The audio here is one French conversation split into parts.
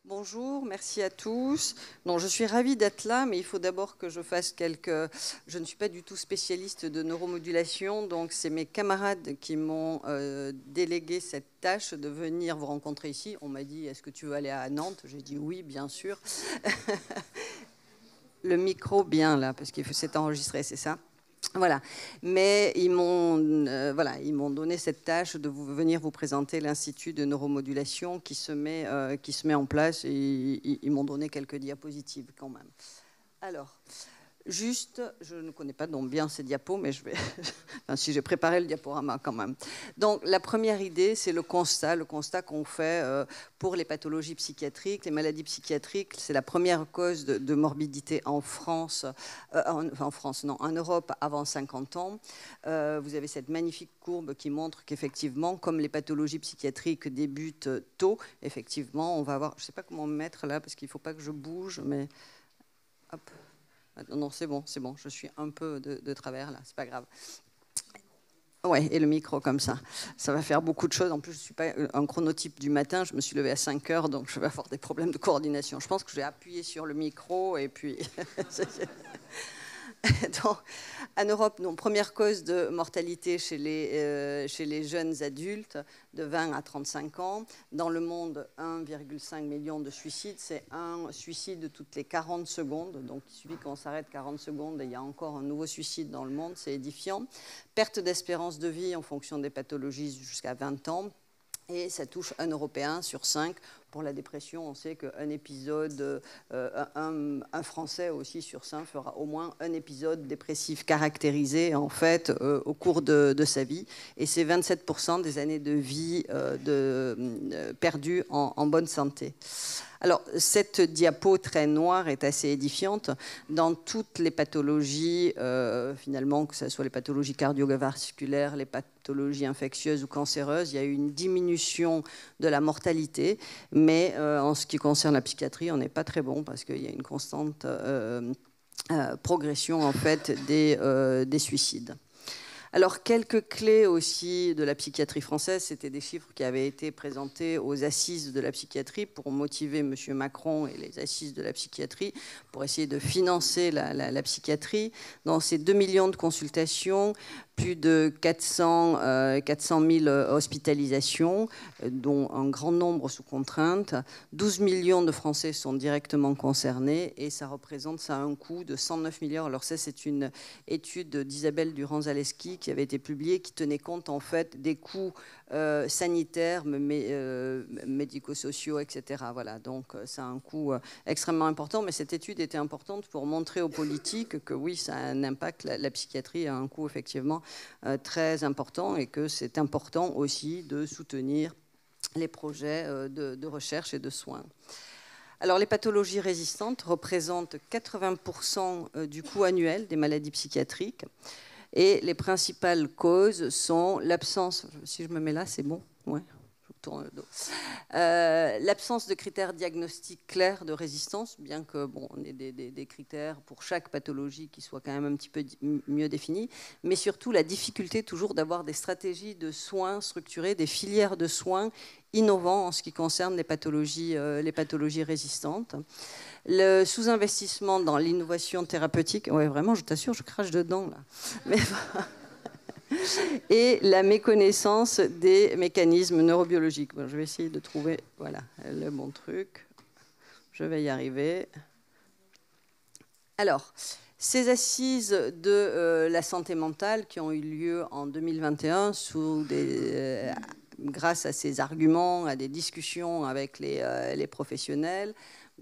Bonjour, merci à tous. Non, je suis ravie d'être là, mais il faut d'abord que je fasse quelques... Je ne suis pas du tout spécialiste de neuromodulation, donc c'est mes camarades qui m'ont délégué cette tâche de venir vous rencontrer ici. On m'a dit, est-ce que tu veux aller à Nantes? J'ai dit oui, bien sûr. Le micro bien là, parce que c'est enregistré, c'est ça? Voilà, mais ils m'ont donné cette tâche de venir vous présenter l'Institut de neuromodulation qui se met en place et ils m'ont donné quelques diapositives quand même. Alors, juste, je ne connais pas donc bien ces diapos, mais je vais, enfin, si j'ai préparé le diaporama quand même. Donc, la première idée, c'est le constat qu'on fait pour les pathologies psychiatriques, les maladies psychiatriques. C'est la première cause de morbidité en France, en Europe avant 50 ans. Vous avez cette magnifique courbe qui montre qu'effectivement, comme les pathologies psychiatriques débutent tôt, effectivement, on va avoir, je ne sais pas comment me mettre là, parce qu'il ne faut pas que je bouge, mais hop. Non, c'est bon, je suis un peu de travers là, c'est pas grave. Ouais, et le micro comme ça va faire beaucoup de choses. En plus, je ne suis pas un chronotype du matin, je me suis levée à 5 heures, donc je vais avoir des problèmes de coordination. Je pense que je vais appuyer sur le micro et puis... Donc, en Europe, première cause de mortalité chez les jeunes adultes de 20 à 35 ans. Dans le monde, 1,5 million de suicides. C'est un suicide toutes les 40 secondes. Donc, il suffit qu'on s'arrête 40 secondes et il y a encore un nouveau suicide dans le monde. C'est édifiant. Perte d'espérance de vie en fonction des pathologies jusqu'à 20 ans. Et ça touche un Européen sur 5. Pour la dépression, on sait qu'un épisode, un Français aussi sur 5 fera au moins un épisode dépressif caractérisé en fait au cours de sa vie. Et c'est 27% des années de vie perdues en bonne santé. Alors, cette diapo très noire est assez édifiante. Dans toutes les pathologies, finalement, que ce soit les pathologies cardiovasculaires, les pathologies infectieuses ou cancéreuses, il y a eu une diminution de la mortalité. Mais en ce qui concerne la psychiatrie, on n'est pas très bon parce qu'il y a une constante progression en fait, des suicides. Alors, quelques clés aussi de la psychiatrie française, c'était des chiffres qui avaient été présentés aux assises de la psychiatrie pour motiver M. Macron et les assises de la psychiatrie pour essayer de financer la psychiatrie. Dans ces 2 millions de consultations, plus de 400 000 hospitalisations, dont un grand nombre sous contrainte. 12 millions de Français sont directement concernés et ça a un coût de 109 milliards. Alors ça, c'est une étude d'Isabelle Durand-Zaleski qui avait été publiée, qui tenait compte en fait des coûts sanitaires, médico-sociaux, etc. Voilà, donc ça a un coût extrêmement important, mais cette étude était importante pour montrer aux politiques que oui, ça a un impact, la psychiatrie a un coût effectivement très important et que c'est important aussi de soutenir les projets de recherche et de soins. Alors, les pathologies résistantes représentent 80% du coût annuel des maladies psychiatriques. Et les principales causes sont l'absence... Si je me mets là, c'est bon? Ouais. Tourne le dos. L'absence de critères diagnostiques clairs de résistance, bien que bon, on ait des critères pour chaque pathologie qui soient quand même un petit peu mieux définis, mais surtout la difficulté toujours d'avoir des stratégies de soins structurées, des filières de soins innovants en ce qui concerne les pathologies résistantes. Le sous-investissement dans l'innovation thérapeutique, ouais, vraiment, je t'assure, je crache dedans là. Mais et la méconnaissance des mécanismes neurobiologiques. Bon, je vais essayer de trouver voilà, le bon truc. Je vais y arriver. Alors, ces assises de la santé mentale qui ont eu lieu en 2021 grâce à ces arguments, à des discussions avec les professionnels,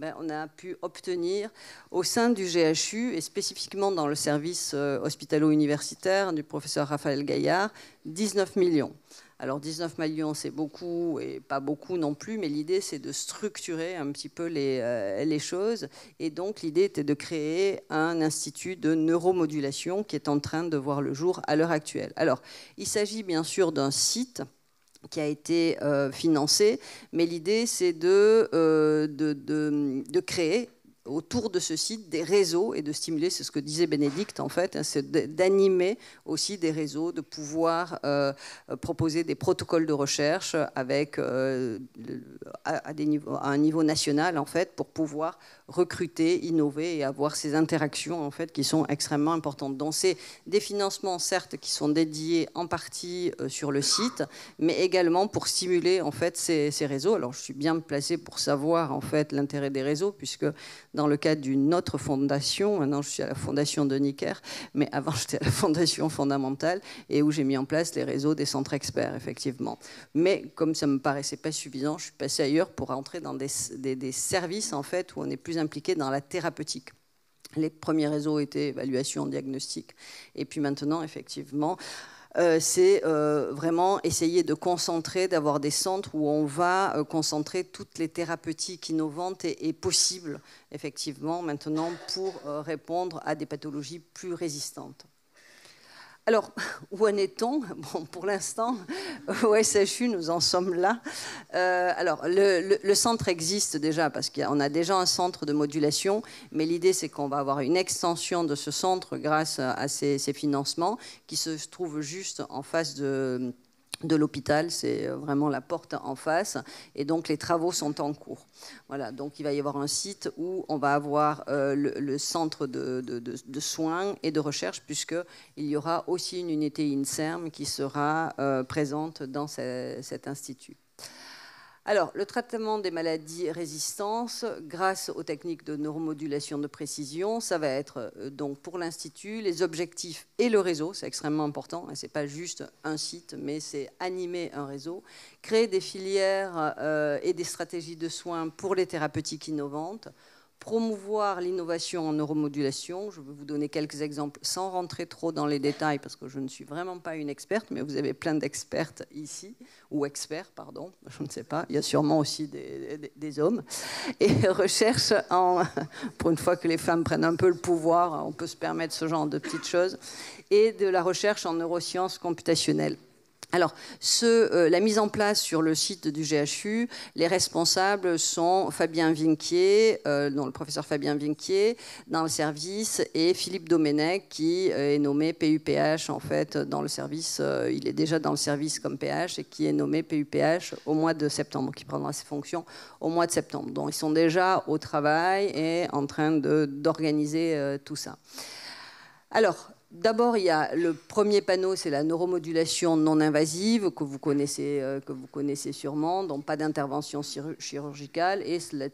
on a pu obtenir au sein du GHU et spécifiquement dans le service hospitalo-universitaire du professeur Raphaël Gaillard, 19 millions. Alors 19 millions, c'est beaucoup et pas beaucoup non plus, mais l'idée c'est de structurer un petit peu les choses. Et donc l'idée était de créer un institut de neuromodulation qui est en train de voir le jour à l'heure actuelle. Alors il s'agit bien sûr d'un site qui a été financé, mais l'idée c'est de créer autour de ce site des réseaux et de stimuler, c'est ce que disait Bénédicte en fait, hein, c'est d'animer aussi des réseaux, de pouvoir proposer des protocoles de recherche avec, à un niveau national en fait, pour pouvoir recruter, innover et avoir ces interactions en fait qui sont extrêmement importantes. Donc c'est des financements certes qui sont dédiés en partie sur le site, mais également pour stimuler en fait ces réseaux. Alors je suis bien placée pour savoir en fait l'intérêt des réseaux, puisque dans le cadre d'une autre fondation, maintenant je suis à la fondation de Necker, mais avant j'étais à la fondation fondamentale et où j'ai mis en place les réseaux des centres experts effectivement. Mais comme ça me paraissait pas suffisant, je suis passée ailleurs pour entrer dans des services en fait où on est plus impliqué dans la thérapeutique. Les premiers réseaux étaient évaluation, diagnostic, et puis maintenant effectivement c'est vraiment essayer de concentrer, d'avoir des centres où on va concentrer toutes les thérapeutiques innovantes et possibles, effectivement, maintenant, pour répondre à des pathologies plus résistantes. Alors, où en est-on? Bon, pour l'instant, au SHU, nous en sommes là. Alors, le centre existe déjà, parce qu'on a déjà un centre de modulation, mais l'idée, c'est qu'on va avoir une extension de ce centre grâce à ces financements, qui se trouve juste en face de l'hôpital, c'est vraiment la porte en face, et donc les travaux sont en cours. Voilà, donc il va y avoir un site où on va avoir le centre de soins et de recherche, puisqu'il y aura aussi une unité INSERM qui sera présente dans cet institut. Alors, le traitement des maladies résistantes, grâce aux techniques de neuromodulation de précision, ça va être donc pour l'Institut, les objectifs et le réseau, c'est extrêmement important, ce n'est pas juste un site, mais c'est animer un réseau, créer des filières et des stratégies de soins pour les thérapeutiques innovantes, promouvoir l'innovation en neuromodulation. Je vais vous donner quelques exemples sans rentrer trop dans les détails parce que je ne suis vraiment pas une experte, mais vous avez plein d'expertes ici, ou experts, pardon, je ne sais pas. Il y a sûrement aussi des hommes. Et recherche, pour une fois que les femmes prennent un peu le pouvoir, on peut se permettre ce genre de petites choses, et de la recherche en neurosciences computationnelles. Alors, la mise en place sur le site du GHU, les responsables sont Fabien Vinquier, le professeur Fabien Vinquier, dans le service, et Philippe Domenech, qui est nommé PUPH, en fait, dans le service. Il est déjà dans le service comme PH, et qui est nommé PUPH au mois de septembre, qui prendra ses fonctions au mois de septembre. Donc, ils sont déjà au travail et en train d'organiser tout ça. Alors, d'abord, il y a le premier panneau, c'est la neuromodulation non invasive, que vous connaissez sûrement, donc pas d'intervention chirurgicale, et la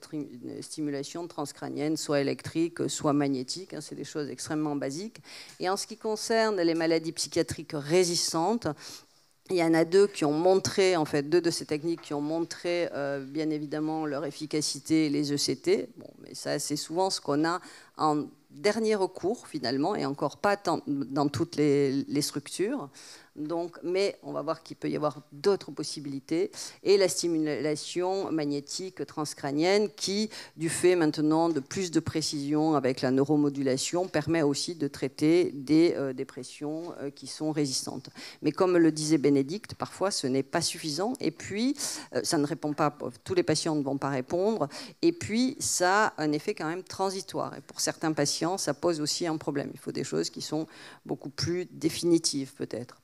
stimulation transcrânienne, soit électrique, soit magnétique. Hein, c'est des choses extrêmement basiques. Et en ce qui concerne les maladies psychiatriques résistantes, il y en a deux qui ont montré, en fait, deux de ces techniques qui ont montré, bien évidemment, leur efficacité, les ECT. Bon, mais ça, c'est souvent ce qu'on a en dernier recours, finalement, et encore pas dans toutes les structures. Donc, mais on va voir qu'il peut y avoir d'autres possibilités. Et la stimulation magnétique transcrânienne qui, du fait maintenant de plus de précision avec la neuromodulation, permet aussi de traiter des dépressions qui sont résistantes. Mais comme le disait Bénédicte, parfois ce n'est pas suffisant. Et puis, ça ne répond pas, tous les patients ne vont pas répondre. Et puis, ça a un effet quand même transitoire. Et pour certains patients, ça pose aussi un problème. Il faut des choses qui sont beaucoup plus définitives, peut-être.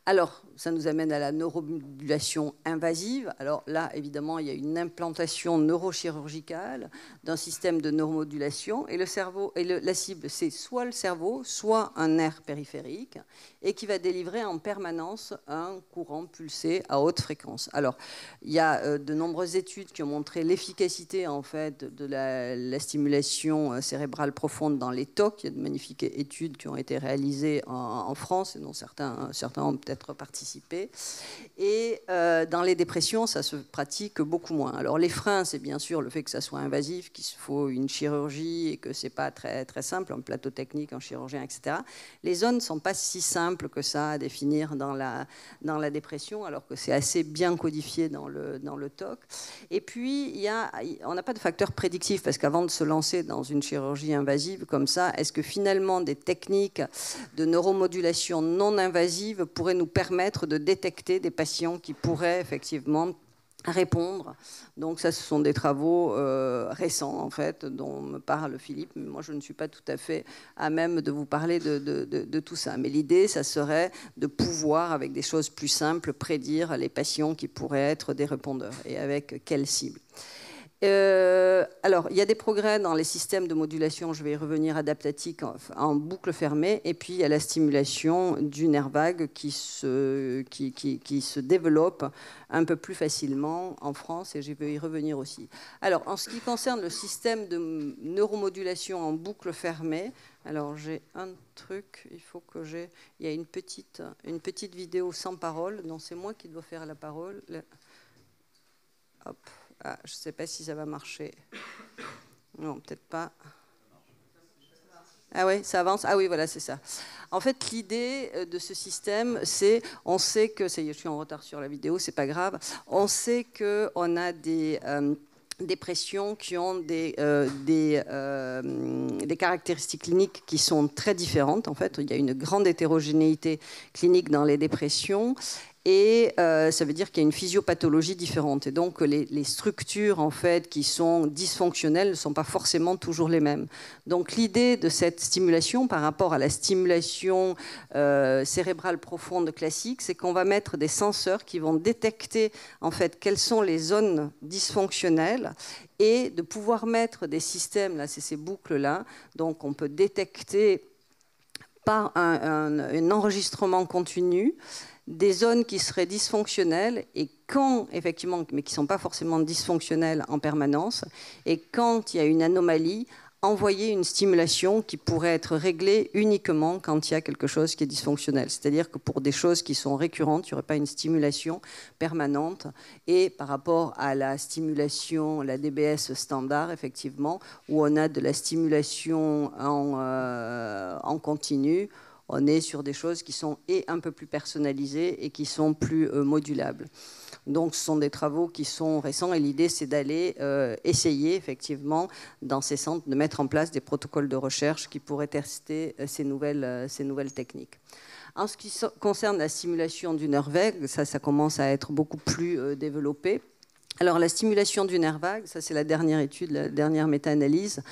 Alors, ça nous amène à la neuromodulation invasive. Alors là, évidemment, il y a une implantation neurochirurgicale d'un système de neuromodulation. Et le cerveau, la cible, c'est soit le cerveau, soit un nerf périphérique, et qui va délivrer en permanence un courant pulsé à haute fréquence. Alors, il y a de nombreuses études qui ont montré l'efficacité, en fait, de la stimulation cérébrale profonde dans les TOC. Il y a de magnifiques études qui ont été réalisées en France, et dont certains ont peut-être participé. Et dans les dépressions, ça se pratique beaucoup moins. Alors les freins, c'est bien sûr le fait que ça soit invasif, qu'il faut une chirurgie et que c'est pas très, très simple, un plateau technique, un chirurgien, etc. Les zones ne sont pas si simples que ça à définir dans la dépression, alors que c'est assez bien codifié dans le TOC. Et puis, on n'a pas de facteur prédictif, parce qu'avant de se lancer dans une chirurgie invasive comme ça, est-ce que finalement des techniques de neuromodulation non invasive pourraient nous permettre de détecter des patients qui pourraient effectivement répondre. Donc ça, ce sont des travaux récents, en fait, dont me parle Philippe. Mais moi, je ne suis pas tout à fait à même de vous parler de tout ça. Mais l'idée, ça serait de pouvoir, avec des choses plus simples, prédire les patients qui pourraient être des répondeurs et avec quelle cible. Alors, il y a des progrès dans les systèmes de modulation, je vais y revenir, adaptatique en boucle fermée, et puis il y a la stimulation du nerf vague qui se développe un peu plus facilement en France, et je vais y revenir aussi. Alors, en ce qui concerne le système de neuromodulation en boucle fermée, alors j'ai un truc, il faut que j'ai... Il y a une petite vidéo sans parole, donc c'est moi qui dois faire la parole. Hop. Ah, je ne sais pas si ça va marcher. Non, peut-être pas. Ah oui, ça avance. Ah oui, voilà, c'est ça. En fait, l'idée de ce système, c'est, on sait que, ça y est, je suis en retard sur la vidéo, c'est pas grave. On sait qu'on a des pressions qui ont des caractéristiques cliniques qui sont très différentes. En fait, il y a une grande hétérogénéité clinique dans les dépressions. Et ça veut dire qu'il y a une physiopathologie différente. Et donc, les structures, en fait, qui sont dysfonctionnelles ne sont pas forcément toujours les mêmes. Donc, l'idée de cette stimulation par rapport à la stimulation cérébrale profonde classique, c'est qu'on va mettre des senseurs qui vont détecter, en fait, quelles sont les zones dysfonctionnelles et de pouvoir mettre des systèmes, là, c'est ces boucles-là. Donc, on peut détecter par un enregistrement continu des zones qui seraient dysfonctionnelles et quand, effectivement, mais qui ne sont pas forcément dysfonctionnelles en permanence, et quand il y a une anomalie, envoyer une stimulation qui pourrait être réglée uniquement quand il y a quelque chose qui est dysfonctionnel. C'est-à-dire que pour des choses qui sont récurrentes, il n'y aurait pas une stimulation permanente. Et par rapport à la stimulation, la DBS standard, effectivement, où on a de la stimulation en continu, on est sur des choses qui sont un peu plus personnalisées et qui sont plus modulables. Donc ce sont des travaux qui sont récents et l'idée c'est d'aller essayer effectivement dans ces centres de mettre en place des protocoles de recherche qui pourraient tester ces nouvelles techniques. En ce qui concerne la stimulation du nerf vague, ça commence à être beaucoup plus développé. Alors la stimulation du nerf vague, ça c'est la dernière étude, la dernière méta-analyse,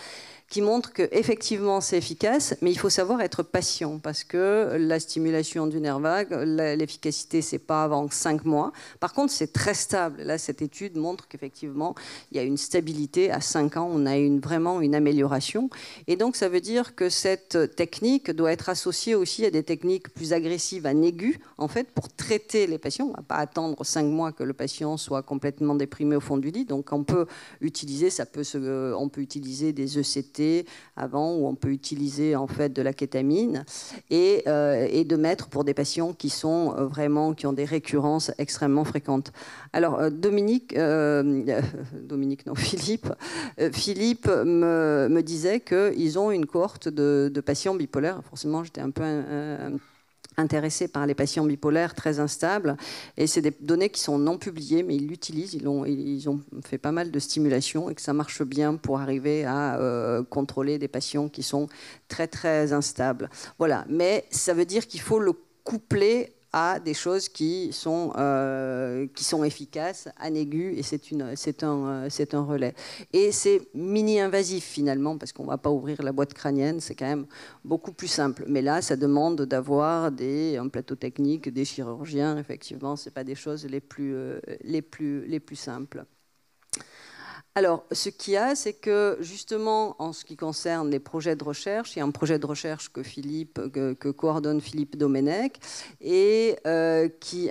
qui montre qu'effectivement c'est efficace, mais il faut savoir être patient parce que la stimulation du nerf vague, l'efficacité c'est pas avant 5 mois. Par contre c'est très stable. Là cette étude montre qu'effectivement il y a une stabilité à 5 ans, on a vraiment une amélioration. Et donc ça veut dire que cette technique doit être associée aussi à des techniques plus agressives en aigu, en fait, pour traiter les patients. On ne va pas attendre 5 mois que le patient soit complètement déprimé au fond du lit. Donc on peut utiliser, on peut utiliser des ECT avant, où on peut utiliser en fait de la kétamine et de mettre pour des patients qui sont vraiment, qui ont des récurrences extrêmement fréquentes. Alors Philippe me disait qu'ils ont une cohorte de patients bipolaires. Forcément, j'étais un peu intéressés par les patients bipolaires très instables. Et c'est des données qui sont non publiées, mais ils l'utilisent. Ils ont fait pas mal de stimulation et que ça marche bien pour arriver à contrôler des patients qui sont très, très instables. Voilà. Mais ça veut dire qu'il faut le coupler à des choses qui sont efficaces, en aigu, et c'est un relais. Et c'est mini-invasif finalement, parce qu'on ne va pas ouvrir la boîte crânienne, c'est quand même beaucoup plus simple. Mais là, ça demande d'avoir un plateau technique, des chirurgiens, effectivement, ce n'est pas des choses les plus simples. Alors, ce qu'il y a, c'est que justement, en ce qui concerne les projets de recherche, il y a un projet de recherche que coordonne Philippe Domenech et qui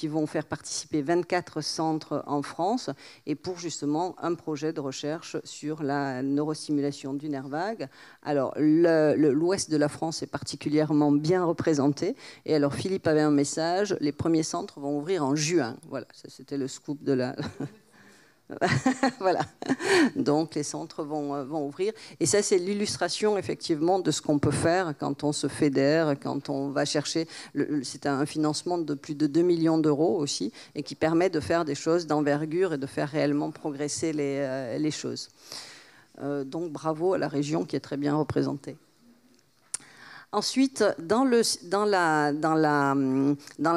vont faire participer 24 centres en France et pour justement un projet de recherche sur la neurostimulation du nerf vague. Alors, l'ouest de la France est particulièrement bien représenté. Et alors, Philippe avait un message, les premiers centres vont ouvrir en juin. Voilà, ça c'était le scoop de la... Voilà, donc les centres vont ouvrir. Et ça, c'est l'illustration effectivement de ce qu'on peut faire quand on se fédère, quand on va chercher. C'est un financement de plus de 2 millions d'euros aussi, et qui permet de faire des choses d'envergure et de faire réellement progresser les choses. Donc bravo à la région qui est très bien représentée. Ensuite, dans la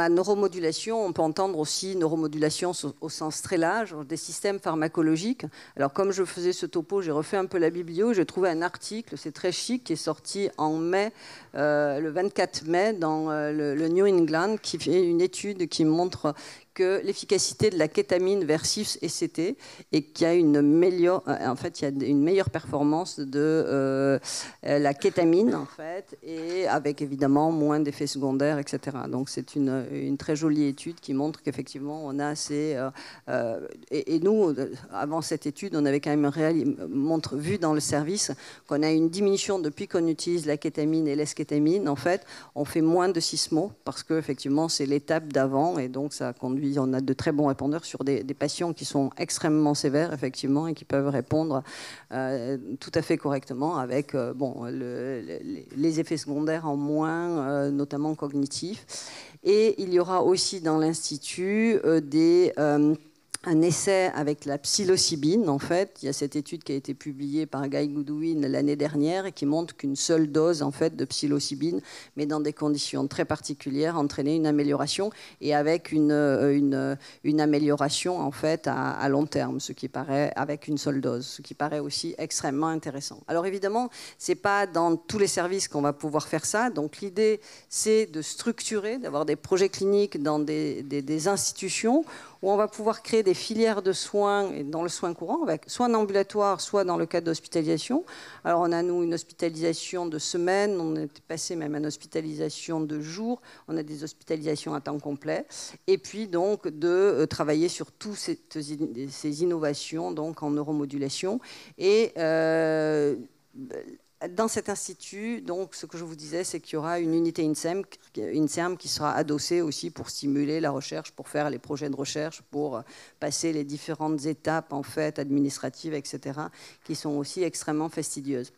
neuromodulation, on peut entendre aussi neuromodulation au sens très large, des systèmes pharmacologiques. Alors, comme je faisais ce topo, j'ai refait un peu la biblio, j'ai trouvé un article, c'est très chic, qui est sorti en mai, le 24 mai, dans le New England, qui fait une étude qui montre que l'efficacité de la kétamine versus ECT et qu'il y a une meilleure performance de la kétamine en fait, et avec évidemment moins d'effets secondaires, etc. Donc c'est une très jolie étude qui montre qu'effectivement on a assez et nous avant cette étude on avait quand même vu dans le service qu'on a une diminution depuis qu'on utilise la kétamine et l'eskétamine. En fait on fait moins de sismos parce que effectivement c'est l'étape d'avant et donc ça conduit. On a de très bons répondeurs sur des patients qui sont extrêmement sévères, effectivement, et qui peuvent répondre tout à fait correctement avec les effets secondaires en moins, notamment cognitifs. Et il y aura aussi dans l'Institut un essai avec la psilocybine, en fait. Il y a cette étude qui a été publiée par Guy Goodwin l'année dernière et qui montre qu'une seule dose, en fait, de psilocybine, mais dans des conditions très particulières, entraînait une amélioration et avec une amélioration, en fait, à long terme, ce qui paraît, avec une seule dose, ce qui paraît aussi extrêmement intéressant. Alors, évidemment, c'est pas dans tous les services qu'on va pouvoir faire ça. Donc, l'idée, c'est de structurer, d'avoir des projets cliniques dans des institutions où on va pouvoir créer des filières de soins dans le soin courant, soit en ambulatoire, soit dans le cadre d'hospitalisation. Alors on a, nous, une hospitalisation de semaine, on est passé même à une hospitalisation de jour, on a des hospitalisations à temps complet, et puis donc de travailler sur toutes ces innovations donc en neuromodulation. Et dans cet institut, donc, ce que je vous disais, c'est qu'il y aura une unité INSERM qui sera adossée aussi pour stimuler la recherche, pour faire les projets de recherche, pour passer les différentes étapes en fait, administratives, etc., qui sont aussi extrêmement fastidieuses.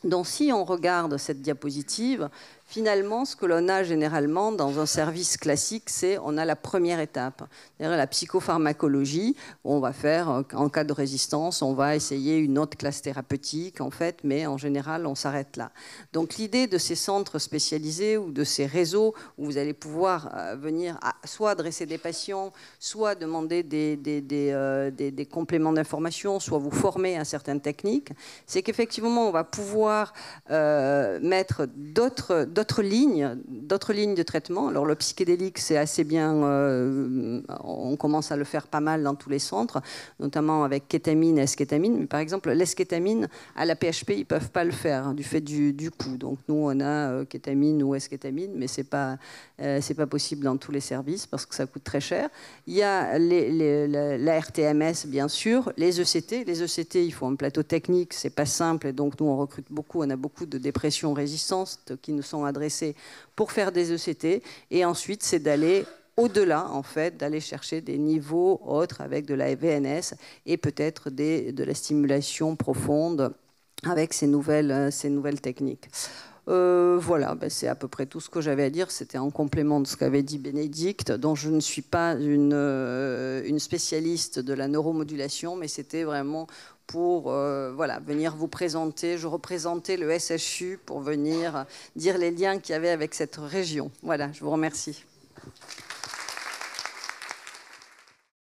Donc, si on regarde cette diapositive, finalement, ce que l'on a généralement dans un service classique, c'est on a la première étape, c'est-à-dire la psychopharmacologie, où on va faire, en cas de résistance, on va essayer une autre classe thérapeutique, en fait, mais en général, on s'arrête là. Donc, l'idée de ces centres spécialisés ou de ces réseaux où vous allez pouvoir venir soit adresser des patients, soit demander des compléments d'information, soit vous former à certaines techniques, c'est qu'effectivement, on va pouvoir mettre d'autres lignes de traitement. Alors le psychédélique, c'est assez bien, on commence à le faire pas mal dans tous les centres, notamment avec kétamine et eskétamine. Mais par exemple, l'eskétamine, à la PHP, ils ne peuvent pas le faire hein, du fait du coût. Donc nous, on a kétamine ou eskétamine, mais c'est pas possible dans tous les services parce que ça coûte très cher. Il y a la RTMS, bien sûr, les ECT. Les ECT, il faut un plateau technique, c'est pas simple, et donc nous, on recrute beaucoup, on a beaucoup de dépressions résistantes qui nous sont adressées pour faire des ECT, et ensuite c'est d'aller au-delà, en fait, d'aller chercher des niveaux autres avec de la VNS et peut-être de la stimulation profonde avec ces nouvelles techniques. Voilà, ben c'est à peu près tout ce que j'avais à dire. C'était en complément de ce qu'avait dit Bénédicte, dont je ne suis pas une spécialiste de la neuromodulation, mais c'était vraiment pour voilà, venir vous présenter. Je représentais le SHU pour venir dire les liens qu'il y avait avec cette région. Voilà, je vous remercie.